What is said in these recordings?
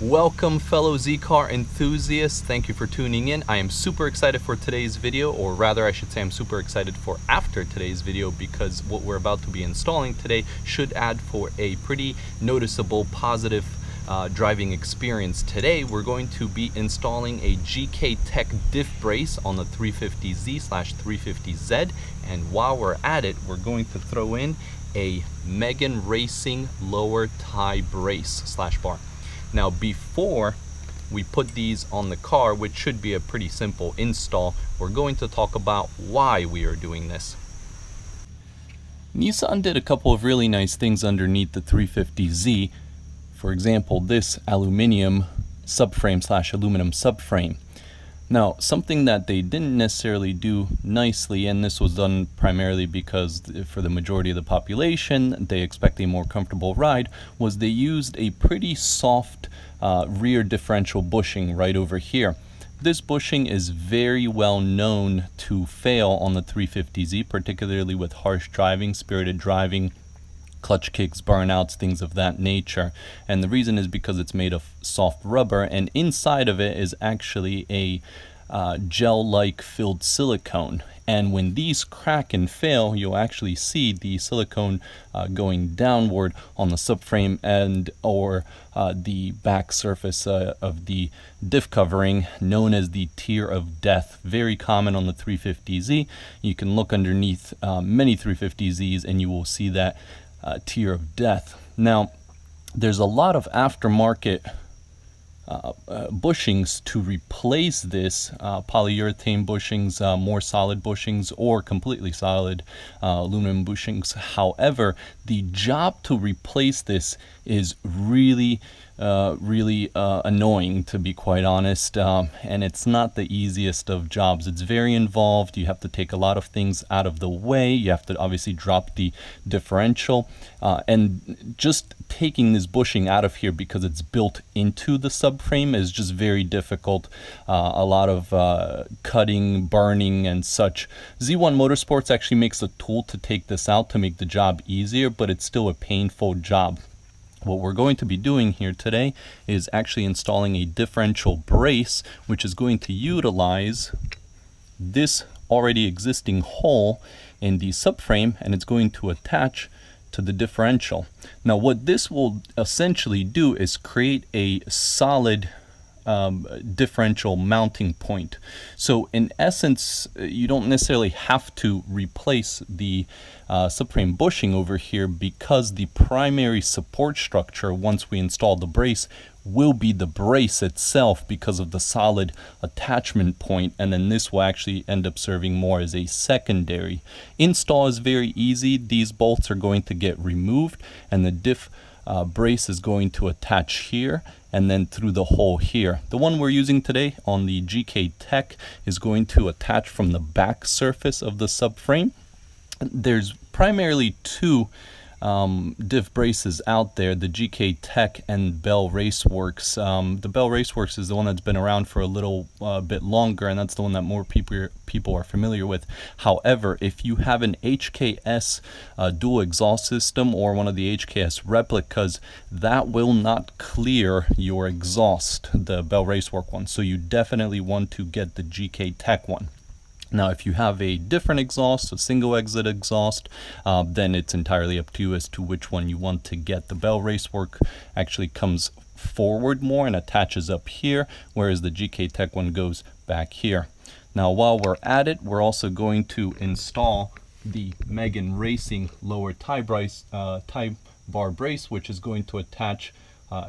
Welcome fellow Z-Car enthusiasts, thank you for tuning in. I am super excited for today's video, or rather I should say I'm super excited for after today's video, because what we're about to be installing today should add for a pretty noticeable positive driving experience. Today we're going to be installing a GKTech Diff brace on the 350Z/350Z, and while we're at it we're going to throw in a Megan Racing lower tie brace/bar. Now before we put these on the car, which should be a pretty simple install, we're going to talk about why we are doing this. Nissan did a couple of really nice things underneath the 350Z. For example, this aluminum subframe/aluminum subframe. Now, something that they didn't necessarily do nicely, and this was done primarily because for the majority of the population, they expect a more comfortable ride, was they used a pretty soft rear differential bushing right over here. This bushing is very well known to fail on the 350Z, particularly with harsh driving, spirited driving, clutch kicks, burnouts, things of that nature. And the reason is because it's made of soft rubber, and inside of it is actually a gel-like filled silicone. And when these crack and fail, you'll actually see the silicone going downward on the subframe and or the back surface of the diff covering, known as the tear of death. Very common on the 350Z. You can look underneath many 350Zs and you will see that tear of death. Now, there's a lot of aftermarket bushings to replace this, polyurethane bushings, more solid bushings, or completely solid aluminum bushings. However, the job to replace this is really annoying, to be quite honest, and it's not the easiest of jobs. It's very involved. You have to take a lot of things out of the way. You have to obviously drop the differential, and just taking this bushing out of here, because it's built into the subframe, is just very difficult. A lot of cutting, burning, and such. Z1 Motorsports actually makes a tool to take this out to make the job easier, but it's still a painful job. What we're going to be doing here today is actually installing a differential brace, which is going to utilize this already existing hole in the subframe, and it's going to attach to the differential. Now, what this will essentially do is create a solid differential mounting point. So in essence, you don't necessarily have to replace the subframe bushing over here, because the primary support structure, once we install the brace, will be the brace itself because of the solid attachment point, and then this will actually end up serving more as a secondary. Install is very easy. These bolts are going to get removed, and the diff brace is going to attach here and then through the hole here. The one we're using today on the GKTech is going to attach from the back surface of the subframe. There's primarily two diff braces out there, the GKTech and Bell Raceworks. The Bell Raceworks is the one that's been around for a little bit longer, and that's the one that more people are familiar with. However, if you have an HKS dual exhaust system or one of the HKS replicas, that will not clear your exhaust, the Bell Racework one. So you definitely want to get the GKTech one. Now, if you have a different exhaust, a single exit exhaust, then it's entirely up to you as to which one you want to get. The Bell Racework actually comes forward more and attaches up here, whereas the GKTech one goes back here. Now, while we're at it, we're also going to install the Megan Racing lower tie bar brace, which is going to attach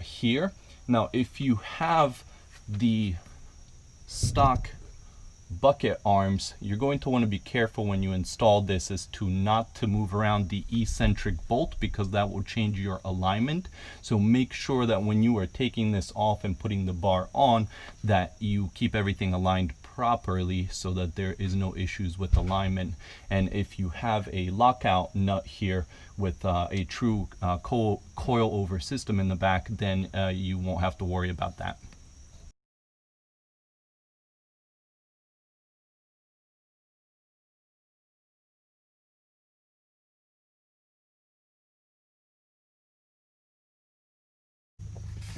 here. Now, if you have the stock bucket arms, you're going to want to be careful when you install this as to not to move around the eccentric bolt, because that will change your alignment. So make sure that when you are taking this off and putting the bar on, that you keep everything aligned properly so that there is no issues with alignment. And if you have a lockout nut here with a true coil over system in the back, then you won't have to worry about that.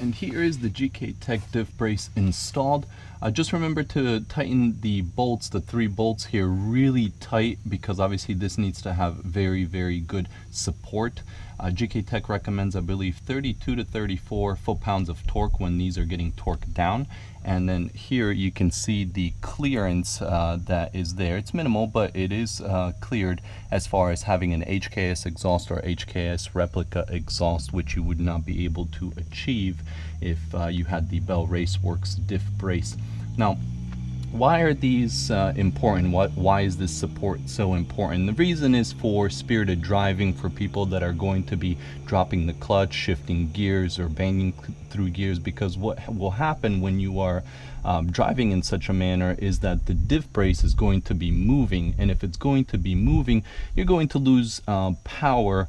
And here is the GKTech Diff brace installed. Just remember to tighten the bolts, the 3 bolts here, really tight, because obviously this needs to have very, very good support. GKTech recommends, I believe, 32 to 34 foot-pounds of torque when these are getting torqued down. And then here you can see the clearance that is there. It's minimal, but it is cleared as far as having an HKS exhaust or HKS replica exhaust, which you would not be able to achieve if you had the Bell Raceworks Diff brace. Now, why are these important? Why is this support so important? The reason is for spirited driving, for people that are going to be dropping the clutch, shifting gears, or banging through gears, because what will happen when you are driving in such a manner is that the diff brace is going to be moving, and if it's going to be moving, you're going to lose power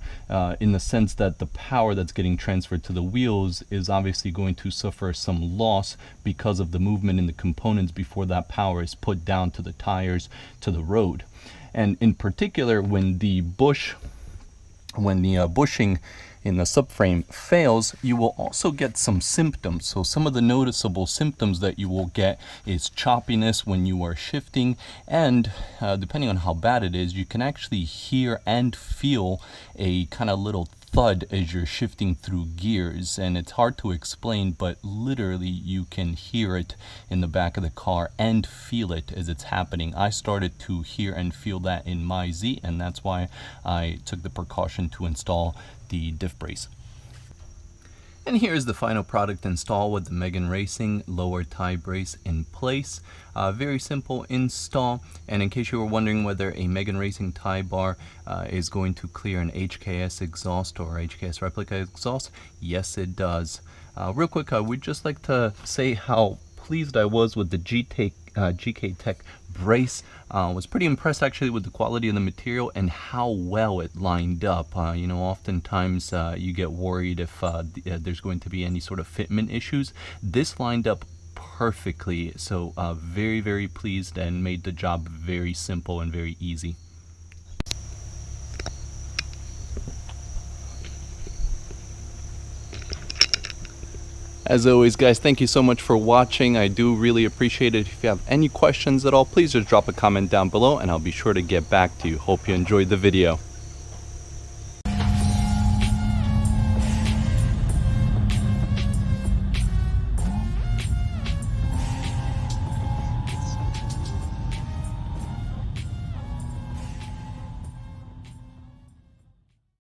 in the sense that the power that's getting transferred to the wheels is obviously going to suffer some loss because of the movement in the components before that power is put down to the tires, to the road. And in particular, when the bushing in the subframe fails, you will also get some symptoms. So some of the noticeable symptoms that you will get is choppiness when you are shifting, and depending on how bad it is, you can actually hear and feel a kind of little thud as you're shifting through gears. And it's hard to explain, but literally you can hear it in the back of the car and feel it as it's happening. I started to hear and feel that in my Z, and that's why I took the precaution to install the diff brace. And here's the final product install with the Megan Racing lower tie brace in place. Very simple install, and in case you were wondering whether a Megan Racing tie bar is going to clear an HKS exhaust or HKS replica exhaust, yes it does. Real quick, I would just like to say how pleased I was with the GKTech brace. Was pretty impressed actually with the quality of the material and how well it lined up. You know, oftentimes you get worried if there's going to be any sort of fitment issues. This lined up perfectly, so very, very pleased, and made the job very simple and very easy. As always, guys, thank you so much for watching. I do really appreciate it. If you have any questions at all, please just drop a comment down below and I'll be sure to get back to you. Hope you enjoyed the video.